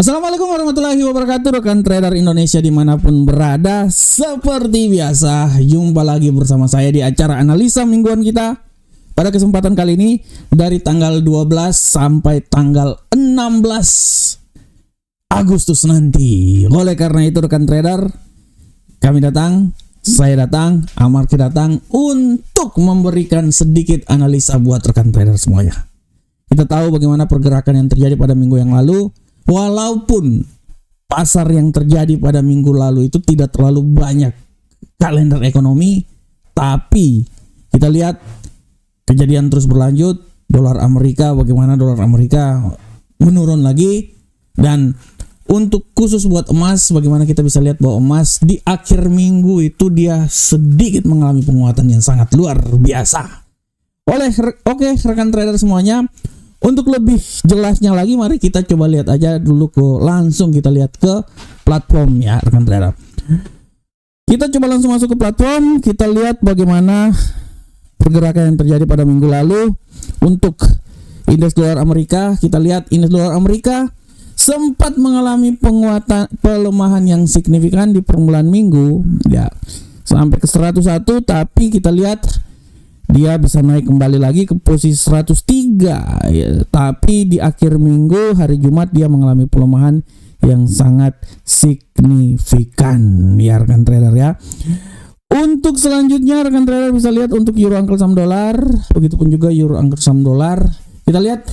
Assalamualaikum warahmatullahi wabarakatuh, rekan trader Indonesia dimanapun berada. Seperti biasa, jumpa lagi bersama saya di acara analisa mingguan kita. Pada kesempatan kali ini dari tanggal 12 sampai tanggal 16 Agustus nanti. Oleh karena itu rekan trader, saya datang, Amarki datang untuk memberikan sedikit analisa buat rekan trader semuanya. Kita tahu bagaimana pergerakan yang terjadi pada minggu yang lalu. Walaupun pasar yang terjadi pada minggu lalu itu tidak terlalu banyak kalender ekonomi, tapi kita lihat kejadian terus berlanjut. Dolar Amerika, bagaimana dolar Amerika menurun lagi. Dan untuk khusus buat emas, bagaimana kita bisa lihat bahwa emas di akhir minggu itu dia sedikit mengalami penguatan yang sangat luar biasa. Oke, rekan trader semuanya, untuk lebih jelasnya lagi, mari kita coba lihat aja dulu langsung kita lihat ke platform ya rekan trader. Kita coba langsung masuk ke platform, kita lihat bagaimana pergerakan yang terjadi pada minggu lalu. Untuk indeks dolar Amerika, kita lihat indeks dolar Amerika sempat mengalami pelemahan yang signifikan di permulaan minggu ya, sampai ke 101, tapi kita lihat dia bisa naik kembali lagi ke posisi 103 ya. Tapi di akhir minggu hari Jumat dia mengalami pelemahan yang sangat signifikan ya rekan trader ya. Untuk selanjutnya rekan trader bisa lihat untuk euro angkel saham dolar, begitupun juga euro angkel saham dolar. Kita lihat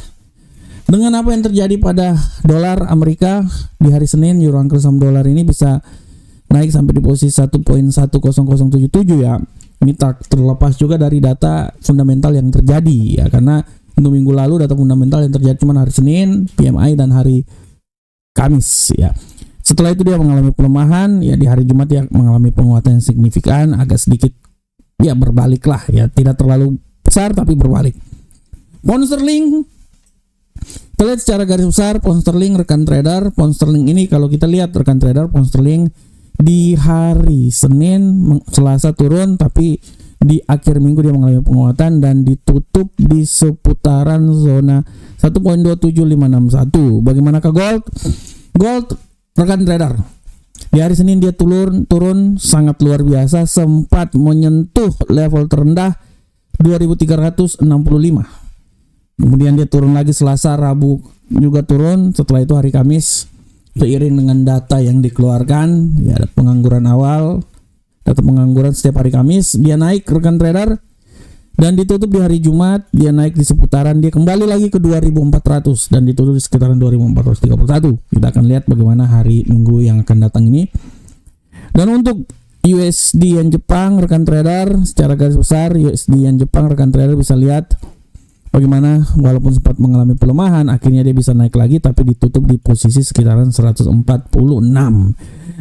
dengan apa yang terjadi pada dolar Amerika di hari Senin. Euro angkel saham dolar ini bisa naik sampai di posisi 1.10077 ya. Ini tak terlepas juga dari data fundamental yang terjadi ya, karena untuk minggu lalu data fundamental yang terjadi cuma hari Senin, PMI, dan hari Kamis ya. Setelah itu dia mengalami pelemahan ya, di hari Jumat dia mengalami penguatan yang signifikan, agak sedikit ya berbalik lah ya, tidak terlalu besar tapi berbalik. Pound sterling, kita lihat secara garis besar pound sterling rekan trader. Pound sterling ini kalau kita lihat rekan trader, pound sterling di hari Senin, Selasa turun, tapi di akhir minggu dia mengalami penguatan dan ditutup di seputaran zona 1.27561. Bagaimanakah gold? Gold rekan trader, di hari Senin dia turun sangat luar biasa, sempat menyentuh level terendah 2365. Kemudian dia turun lagi Selasa, Rabu juga turun. Setelah itu hari Kamis, seiring dengan data yang dikeluarkan ya, pengangguran awal, data pengangguran setiap hari Kamis dia naik rekan trader, dan ditutup di hari Jumat dia naik di seputaran, dia kembali lagi ke 2400 dan ditutup di sekitaran 2431. Kita akan lihat bagaimana hari Minggu yang akan datang ini. Dan untuk USD yen Jepang rekan trader, secara garis besar USD yen Jepang rekan trader bisa lihat bagaimana walaupun sempat mengalami pelemahan, akhirnya dia bisa naik lagi tapi ditutup di posisi sekitaran 146.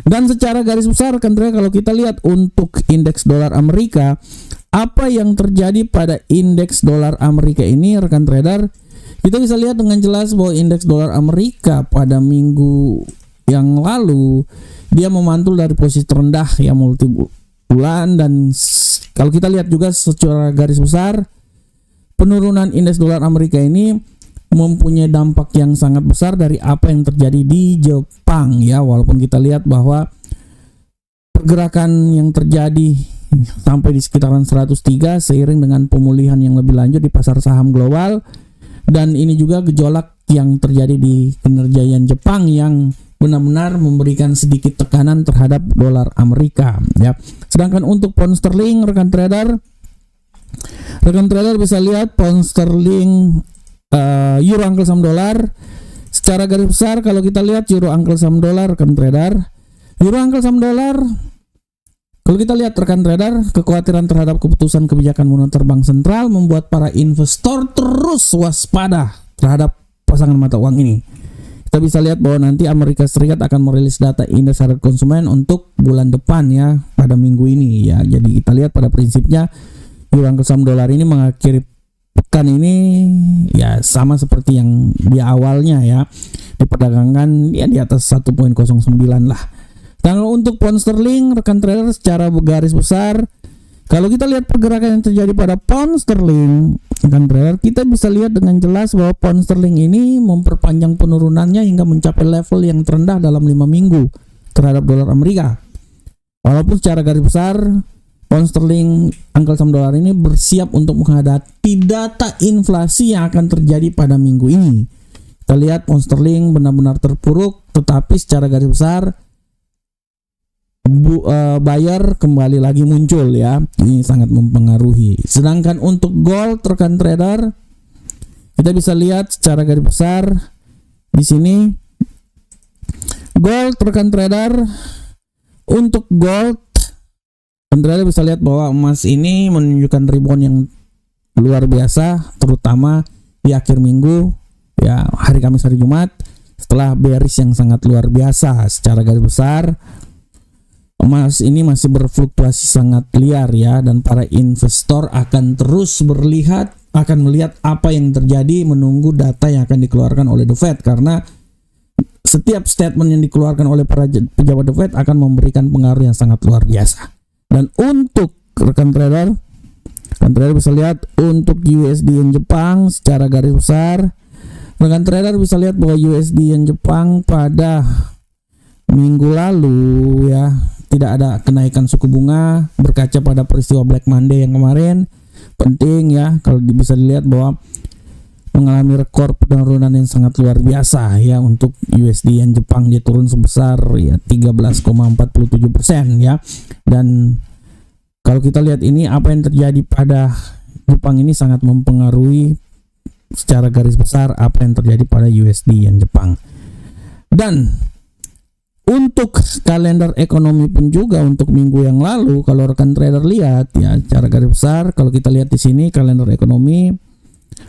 Dan secara garis besar rekan trader, kalau kita lihat untuk indeks dolar Amerika, apa yang terjadi pada indeks dolar Amerika ini rekan trader, kita bisa lihat dengan jelas bahwa indeks dolar Amerika pada minggu yang lalu dia memantul dari posisi terendah ya multi bulan. Dan kalau kita lihat juga secara garis besar, penurunan indeks dolar Amerika ini mempunyai dampak yang sangat besar dari apa yang terjadi di Jepang ya. Walaupun kita lihat bahwa pergerakan yang terjadi sampai di sekitaran 103 seiring dengan pemulihan yang lebih lanjut di pasar saham global, dan ini juga gejolak yang terjadi di kinerja yen Jepang yang benar-benar memberikan sedikit tekanan terhadap dolar Amerika ya. Sedangkan untuk pound sterling rekan trader bisa lihat pound sterling, euro angkel saham dolar. Secara garis besar kalau kita lihat euro angkel saham dolar rekan trader, euro angkel saham dolar, kalau kita lihat rekan trader, kekhawatiran terhadap keputusan kebijakan moneter bank sentral membuat para investor terus waspada terhadap pasangan mata uang ini. Kita bisa lihat bahwa nanti Amerika Serikat akan merilis data indeks harga konsumen untuk bulan depan ya, pada minggu ini ya. Jadi kita lihat pada prinsipnya euro angkel saham dolar ini mengakhiri pekan ini ya sama seperti yang di awalnya ya, diperdagangkan ya di atas 1.09 lah. Dan untuk pound sterling rekan trader, secara garis besar kalau kita lihat pergerakan yang terjadi pada pound sterling rekan trader, kita bisa lihat dengan jelas bahwa pound sterling ini memperpanjang penurunannya hingga mencapai level yang terendah dalam 5 minggu terhadap dolar Amerika. Walaupun secara garis besar pound sterling angkel saham dolar ini bersiap untuk menghadapi data inflasi yang akan terjadi pada minggu ini. Kita lihat pound sterling benar-benar terpuruk, tetapi secara garis besar buyer kembali lagi muncul ya. Ini sangat mempengaruhi. Sedangkan untuk gold rekan trader, kita bisa lihat secara garis besar di sini gold rekan trader. Untuk gold rekan trader bisa lihat bahwa emas ini menunjukkan rebound yang luar biasa, terutama di akhir minggu ya, hari Kamis hari Jumat, setelah bearish yang sangat luar biasa. Secara garis besar emas ini masih berfluktuasi sangat liar ya, dan para investor akan terus akan melihat apa yang terjadi, menunggu data yang akan dikeluarkan oleh The Fed, karena setiap statement yang dikeluarkan oleh para pejabat The Fed akan memberikan pengaruh yang sangat luar biasa. Dan untuk rekan trader bisa lihat untuk USD yen Jepang secara garis besar, rekan trader bisa lihat bahwa USD yen Jepang pada minggu lalu ya tidak ada kenaikan suku bunga berkaca pada peristiwa Black Monday yang kemarin. Penting ya kalau bisa dilihat bahwa mengalami rekor penurunan yang sangat luar biasa ya. Untuk USD yen Jepang dia turun sebesar ya 13,47% ya. Dan kalau kita lihat ini apa yang terjadi pada Jepang ini sangat mempengaruhi secara garis besar apa yang terjadi pada USD yen Jepang. Dan untuk kalender ekonomi pun juga untuk minggu yang lalu, kalau rekan trader lihat ya secara garis besar, kalau kita lihat di sini kalender ekonomi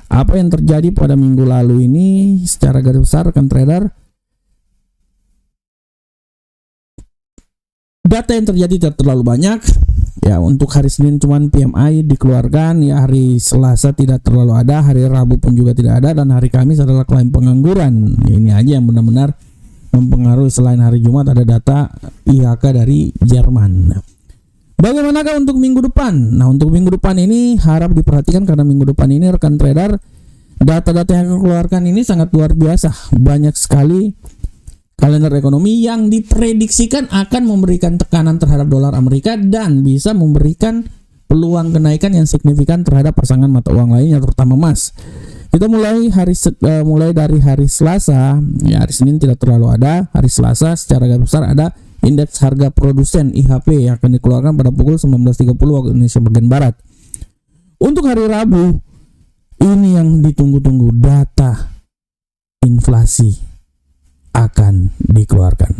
apa yang terjadi pada minggu lalu ini secara garis besar rekan trader, data yang terjadi tidak terlalu banyak ya. Untuk hari Senin cuman PMI dikeluarkan ya, hari Selasa tidak terlalu ada, hari Rabu pun juga tidak ada, dan hari Kamis adalah klaim pengangguran ya. Ini aja yang benar-benar mempengaruhi. Selain hari Jumat ada data IHK dari Jerman. Bagaimanakah untuk minggu depan? Nah, untuk minggu depan ini harap diperhatikan, karena minggu depan ini rekan trader data-data yang akan keluarkan ini sangat luar biasa. Banyak sekali kalender ekonomi yang diprediksikan akan memberikan tekanan terhadap dolar Amerika dan bisa memberikan peluang kenaikan yang signifikan terhadap pasangan mata uang lainnya, terutama emas. Kita mulai dari hari Selasa ya. Hari Senin tidak terlalu ada. Hari Selasa secara garis besar ada indeks harga produsen IHP yang akan dikeluarkan pada pukul 19.30 waktu Indonesia bagian barat. Untuk hari Rabu ini yang ditunggu-tunggu, data inflasi akan dikeluarkan.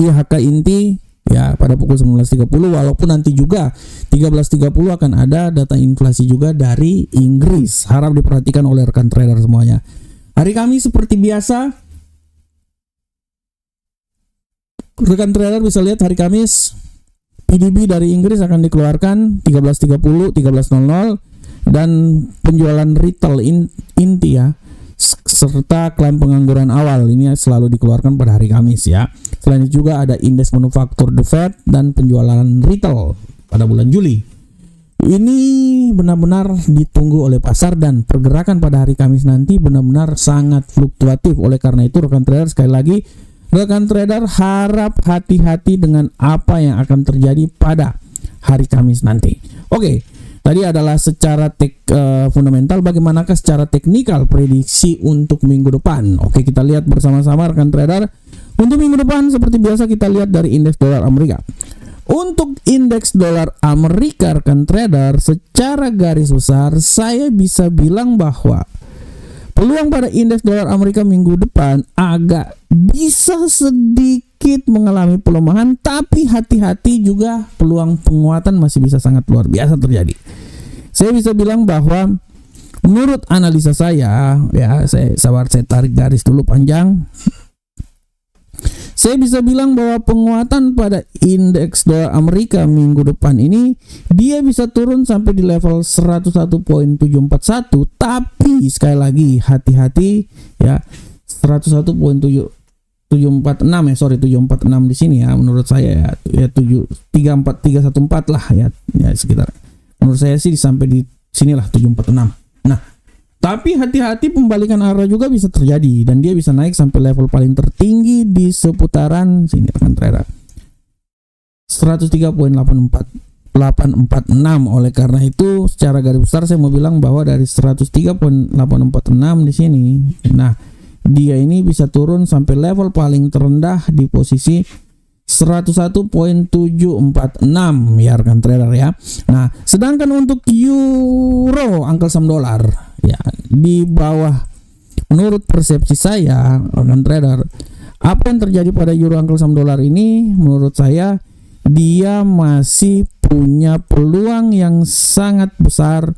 IHK inti ya pada pukul 19.30, walaupun nanti juga 13.30 akan ada data inflasi juga dari Inggris. Harap diperhatikan oleh rekan trader semuanya. Hari Kamis seperti biasa, rekan trader bisa lihat hari Kamis PDB dari Inggris akan dikeluarkan 13.30, 13.00, dan penjualan retail inti ya, serta klaim pengangguran awal ini selalu dikeluarkan pada hari Kamis ya. Selain itu juga ada indeks manufaktur The Fed dan penjualan retail pada bulan Juli. Ini benar-benar ditunggu oleh pasar, dan pergerakan pada hari Kamis nanti benar-benar sangat fluktuatif. Oleh karena itu rekan trader, sekali lagi rekan trader harap hati-hati dengan apa yang akan terjadi pada hari Kamis nanti. Oke. Tadi adalah secara fundamental. Bagaimanakah secara teknikal prediksi untuk minggu depan? Oke, kita lihat bersama-sama rekan trader. Untuk minggu depan seperti biasa kita lihat dari indeks dolar Amerika. Untuk indeks dolar Amerika rekan trader, secara garis besar saya bisa bilang bahwa peluang pada indeks dolar Amerika minggu depan agak bisa sedikit mengalami pelemahan, tapi hati-hati juga peluang penguatan masih bisa sangat luar biasa terjadi. Saya bisa bilang bahwa menurut analisa saya ya, saya tarik garis dulu panjang. Saya bisa bilang bahwa penguatan pada indeks dolar Amerika minggu depan ini dia bisa turun sampai di level 101.741, tapi sekali lagi hati-hati ya, 746 di sini ya, menurut saya ya 34314 lah ya sekitar. Menurut saya sih sampai di sinilah 746. Nah, tapi hati-hati pembalikan arah juga bisa terjadi dan dia bisa naik sampai level paling tertinggi di seputaran sini rekan trader 103.846. Oleh karena itu secara garis besar saya mau bilang bahwa dari 103.846 di sini, nah dia ini bisa turun sampai level paling terendah di posisi 101.746 ya rekan trader ya. Nah, sedangkan untuk euro angka saham dolar ya di bawah, menurut persepsi saya rekan trader, apa yang terjadi pada euro angka saham dolar ini menurut saya dia masih punya peluang yang sangat besar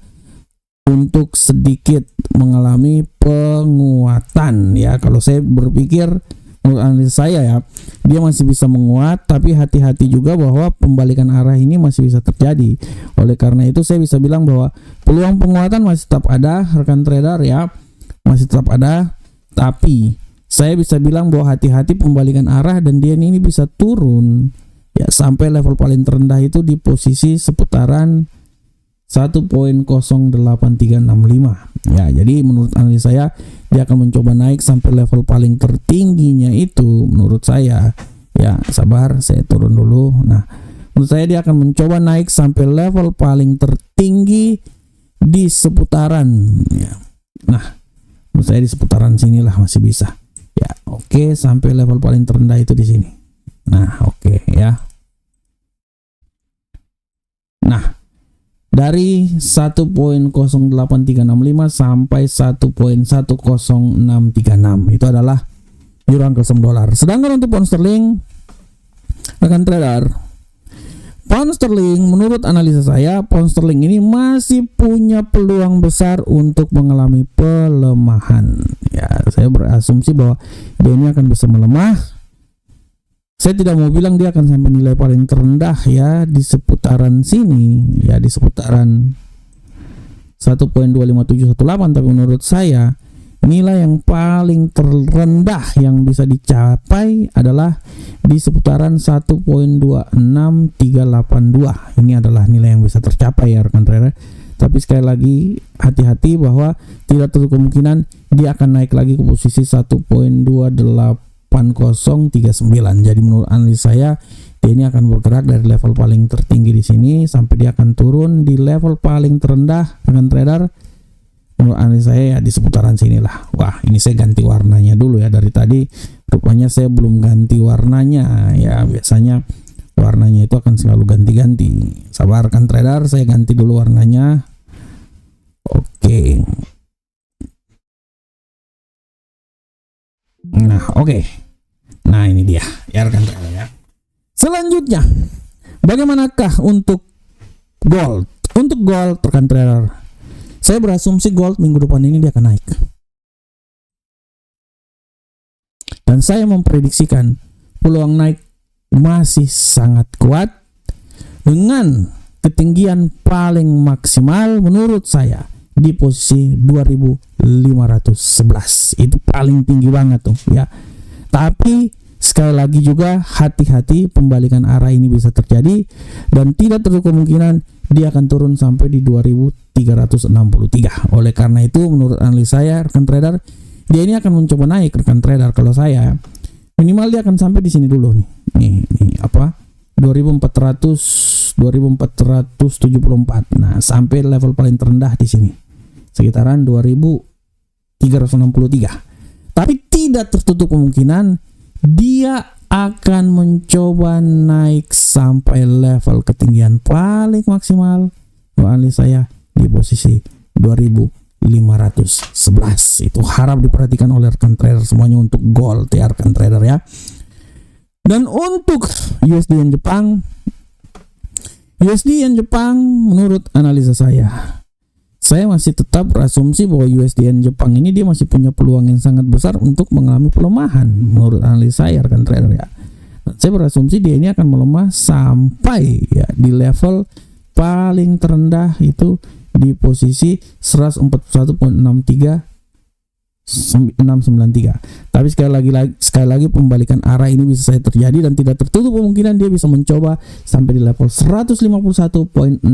untuk sedikit mengalami penguatan ya. Kalau saya berpikir menurut analisa saya ya, dia masih bisa menguat, tapi hati-hati juga bahwa pembalikan arah ini masih bisa terjadi. Oleh karena itu saya bisa bilang bahwa peluang penguatan masih tetap ada rekan trader ya, masih tetap ada, tapi saya bisa bilang bahwa hati-hati pembalikan arah dan dia ini bisa turun ya sampai level paling terendah itu di posisi seputaran 1.08365 ya. Jadi menurut analisa saya dia akan mencoba naik sampai level paling tertingginya itu menurut saya ya. Sabar, saya turun dulu. Nah, menurut saya dia akan mencoba naik sampai level paling tertinggi di seputaran ya. Nah, menurut saya di seputaran sinilah masih bisa ya. Oke, sampai level paling terendah itu di sini. Nah, oke ya. Nah, dari 1.08365 sampai 1.10636 itu adalah euro angka saham dolar. Sedangkan untuk pound sterling rekan trader, pound sterling menurut analisa saya, pound sterling ini masih punya peluang besar untuk mengalami pelemahan ya. Saya berasumsi bahwa dia ini akan bisa melemah. Saya tidak mau bilang dia akan sampai nilai paling terendah ya di seputaran sini ya, di seputaran 1.25718, tapi menurut saya nilai yang paling terendah yang bisa dicapai adalah di seputaran 1.26382. Ini adalah nilai yang bisa tercapai ya rekan trader. Tapi sekali lagi hati-hati bahwa tidak terlalu kemungkinan dia akan naik lagi ke posisi 1.28039. Jadi menurut analisa saya dia ini akan bergerak dari level paling tertinggi di sini sampai dia akan turun di level paling terendah dengan trader. Menurut analisa saya ya di seputaran sinilah. Wah, ini saya ganti warnanya dulu ya, dari tadi rupanya saya belum ganti warnanya ya. Biasanya warnanya itu akan selalu ganti-ganti. Sabar kan trader, saya ganti dulu warnanya. Oke. Nah, oke. Nah, ini dia ya rekan trader ya. Selanjutnya, bagaimanakah untuk gold? Untuk gold rekan trader, saya berasumsi gold minggu depan ini dia akan naik. Dan saya memprediksikan peluang naik masih sangat kuat dengan ketinggian paling maksimal menurut saya di posisi 2511. Itu paling tinggi banget tuh ya. Tapi sekali lagi juga hati-hati pembalikan arah ini bisa terjadi dan tidak terlalu kemungkinan dia akan turun sampai di 2363. Oleh karena itu menurut analisa saya rekan trader, dia ini akan mencoba naik rekan trader. Kalau saya minimal dia akan sampai di sini dulu nih. Nih apa? 2474. Nah, sampai level paling terendah di sini. Sekitaran 2363. Tapi tidak tertutup kemungkinan dia akan mencoba naik sampai level ketinggian paling maksimal analisa saya di posisi 2511. Itu harap diperhatikan oleh rekan trader semuanya untuk gold ya rekan trader ya. Dan untuk USD yen Jepang, menurut analisa saya masih tetap berasumsi bahwa USD yen Jepang ini dia masih punya peluang yang sangat besar untuk mengalami pelemahan menurut analisa saya rekan trader ya. Saya berasumsi dia ini akan melemah sampai ya di level paling terendah itu di posisi 141.693. Tapi sekali lagi pembalikan arah ini bisa saja terjadi dan tidak tertutup kemungkinan dia bisa mencoba sampai di level 151.623.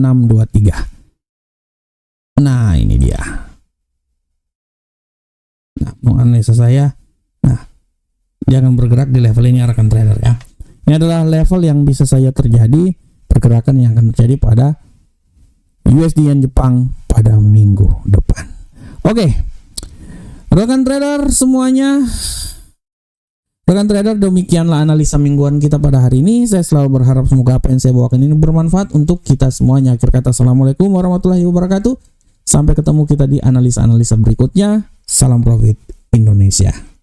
Nah, ini dia. Nah, menganalisa saya. Nah, jangan bergerak di level ini rekan trader ya. Ini adalah level yang bisa saja terjadi, pergerakan yang akan terjadi pada USD Yen Jepang pada minggu depan. Oke. Rekan trader semuanya. Rekan trader, demikianlah analisa mingguan kita pada hari ini. Saya selalu berharap semoga apa yang saya bawakan ini bermanfaat untuk kita semuanya. Akhir kata, assalamualaikum warahmatullahi wabarakatuh. Sampai ketemu kita di analisa-analisa berikutnya. Salam profit Indonesia.